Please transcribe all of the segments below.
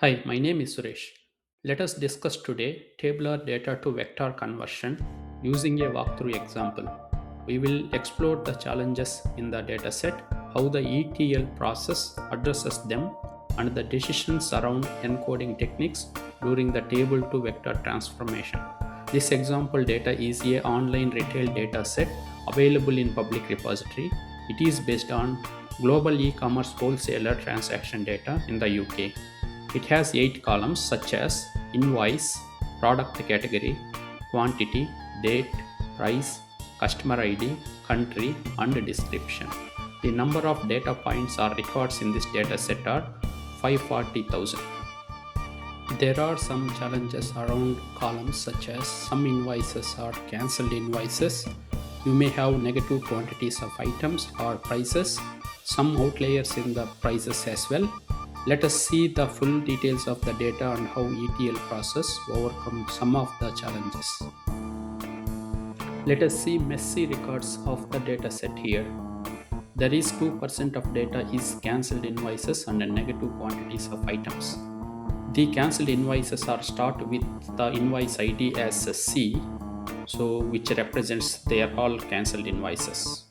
Hi, my name is Suresh. Let us discuss today tabular data to vector conversion using a walkthrough example. We will explore the challenges in the dataset, how the ETL process addresses them, and the decisions around encoding techniques during the table to vector transformation. This example data is a online retail data set available in public repository. It is based on global e-commerce wholesaler transaction data in the UK. It has 8 columns such as invoice, product category, quantity, date, price, customer ID, country, and description. The number of data points or records in this data set are 540,000. There are some challenges around columns such as some invoices are cancelled invoices. You may have negative quantities of items or prices, some outliers in the prices as well. Let us see the full details of the data and how ETL process overcome some of the challenges. Let us see messy records of the data set here. There is 2% of data is cancelled invoices and negative quantities of items. The cancelled invoices are start with the invoice ID as a C, which represents they are all cancelled invoices.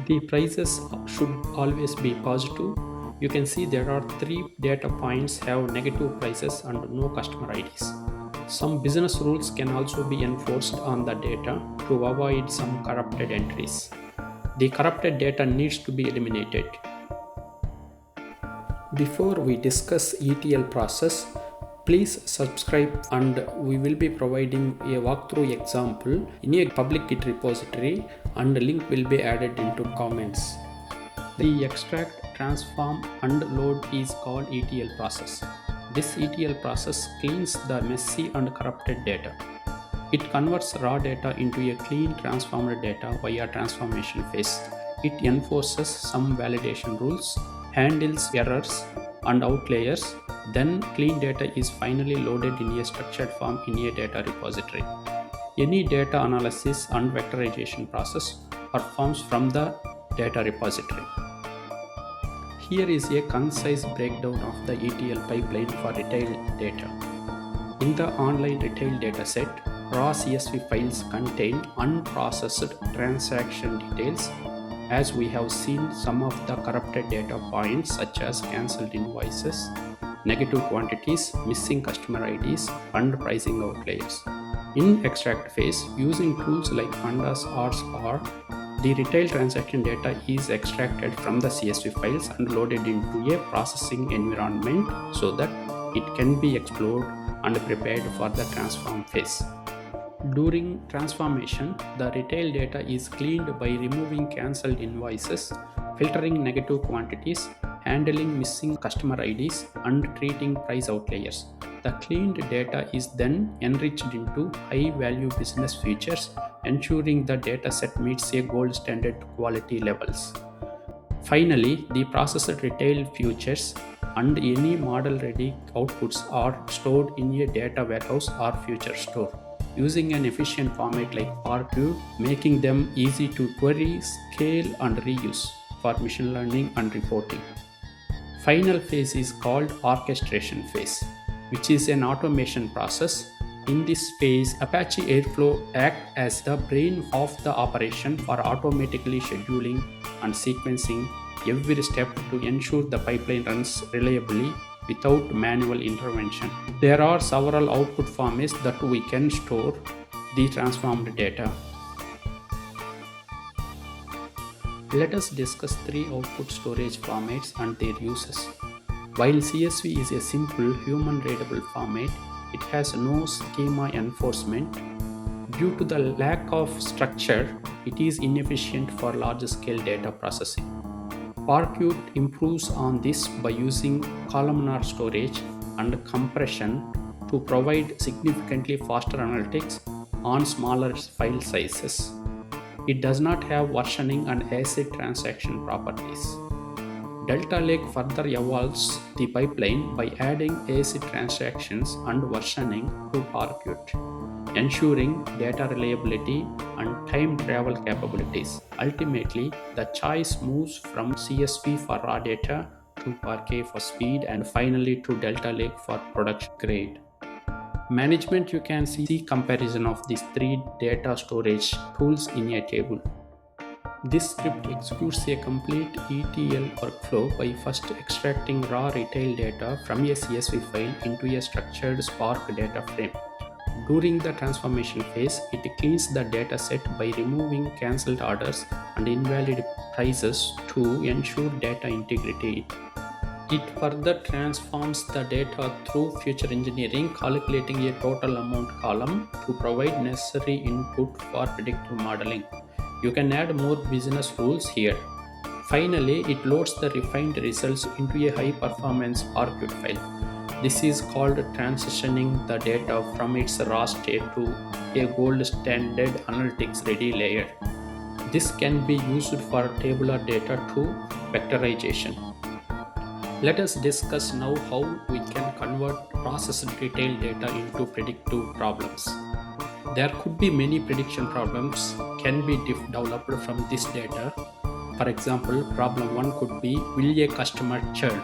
The prices should always be positive. You can see there are 3 data points have negative prices and no customer IDs. Some business rules can also be enforced on the data to avoid some corrupted entries. The corrupted data needs to be eliminated. Before we discuss ETL process, please subscribe and we will be providing a walkthrough example in a public Git repository and a link will be added into comments. The extract, transform and load is called ETL process. This ETL process cleans the messy and corrupted data. It converts raw data into a clean transformed data via transformation phase. It enforces some validation rules, handles errors and outliers, then clean data is finally loaded in a structured form in a data repository. Any data analysis and vectorization process performs from the data repository. Here is a concise breakdown of the ETL pipeline for retail data. In the online retail dataset, raw CSV files contain unprocessed transaction details. As we have seen, some of the corrupted data points such as cancelled invoices, negative quantities, missing customer IDs, and pricing outliers. In extract phase, using tools like pandas or SPAR, the retail transaction data is extracted from the CSV files and loaded into a processing environment so that it can be explored and prepared for the transform phase. During transformation, the retail data is cleaned by removing cancelled invoices, filtering negative quantities, handling missing customer IDs, and treating price outliers. The cleaned data is then enriched into high-value business features, ensuring the dataset meets a gold standard quality levels. Finally, the processed retail features and any model-ready outputs are stored in a data warehouse or future store, using an efficient format like RFM, making them easy to query, scale, and reuse for machine learning and reporting. Final phase is called orchestration phase, which is an automation process. In this phase, Apache Airflow acts as the brain of the operation for automatically scheduling and sequencing every step to ensure the pipeline runs reliably without manual intervention. There are several output formats that we can store the transformed data. Let us discuss 3 output storage formats and their uses. While CSV is a simple human-readable format, it has no schema enforcement. Due to the lack of structure, it is inefficient for large-scale data processing. Parquet improves on this by using columnar storage and compression to provide significantly faster analytics on smaller file sizes. It does not have versioning and ACID transaction properties. Delta Lake further evolves the pipeline by adding ACID transactions and versioning to Parquet, ensuring data reliability and time travel capabilities. Ultimately, the choice moves from CSV for raw data to to Parquet for speed, and finally to Delta Lake for production grade. Management, you can see comparison of these three data storage tools in a table. This script executes a complete ETL workflow by first extracting raw retail data from a CSV file into a structured Spark data frame. During the transformation phase, it cleans the dataset by removing cancelled orders and invalid prices to ensure data integrity. It further transforms the data through feature engineering, calculating a total amount column to provide necessary input for predictive modeling. You can add more business rules here. Finally, it loads the refined results into a high performance Parquet file. This is called transitioning the data from its raw state to a gold standard analytics ready layer. This can be used for tabular data to vectorization. Let us discuss now how we can convert processed retail data into predictive problems. There could be many prediction problems can be developed from this data. For example, problem 1 could be, will a customer churn?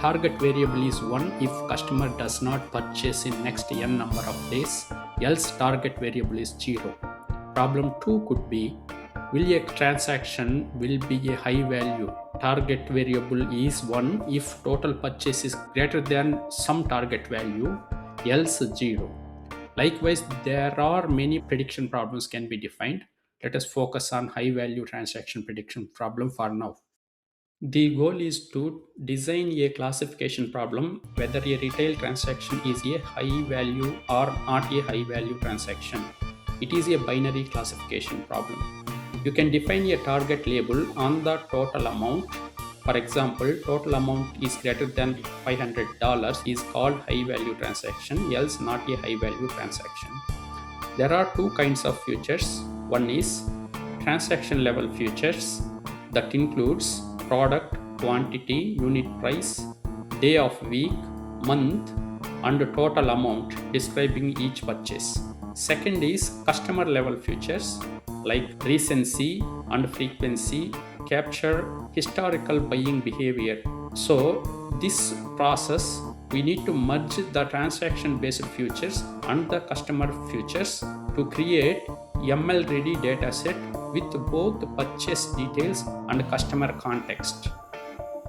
Target variable is 1 if customer does not purchase in next n number of days, else target variable is 0. Problem 2 could be, will a transaction will be a high value? Target variable is 1 if total purchase is greater than some target value, else 0. Likewise, there are many prediction problems can be defined. Let us focus on high value transaction prediction problem for now. The goal is to design a classification problem whether a retail transaction is a high value or not a high value transaction. It is a binary classification problem. You can define a target label on the total amount. For example, total amount is greater than $500 is called high value transaction, else not a high value transaction. There are two kinds of futures. One is transaction level futures that includes product, quantity, unit price, day of week, month, and total amount describing each purchase. Second is customer level futures like recency and frequency capture historical buying behavior. So this process we need to merge the transaction based futures and the customer futures to create ML ready dataset with both purchase details and customer context.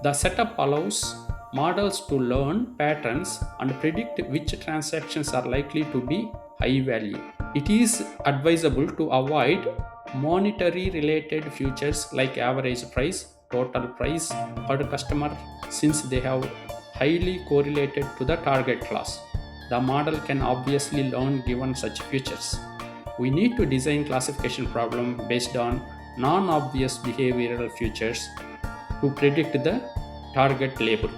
The setup allows models to learn patterns and predict which transactions are likely to be high value. It is advisable to avoid monetary related futures like average price, total price per customer since they have highly correlated to the target class. The model can obviously learn given such futures. We need to design classification problem based on non-obvious behavioral futures to predict the target label.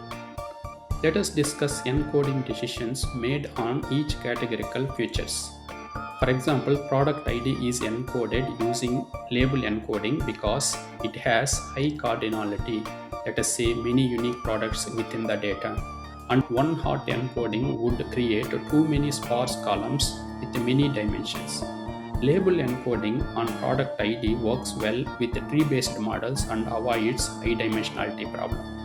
Let us discuss encoding decisions made on each categorical futures. For example, product ID is encoded using label encoding because it has high cardinality. Let us say many unique products within the data. And one hot encoding would create too many sparse columns with many dimensions. Label encoding on product ID works well with tree-based models and avoids high dimensionality problem.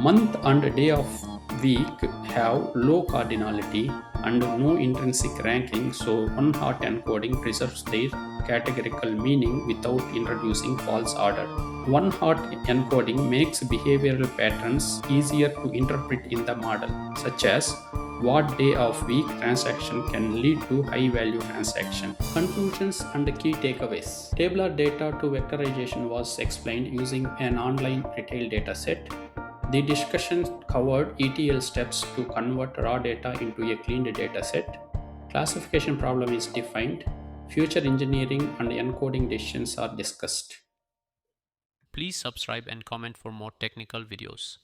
Month and day of week have low cardinality and no intrinsic ranking, so one hot encoding preserves their categorical meaning without introducing false order. One hot encoding makes behavioral patterns easier to interpret in the model, such as what day of week transaction can lead to high value transaction. Conclusions and key takeaways. Tabular data to vectorization was explained using an online retail dataset. The discussion covered ETL steps to convert raw data into a cleaned dataset. Classification problem is defined. Future engineering and encoding decisions are discussed. Please subscribe and comment for more technical videos.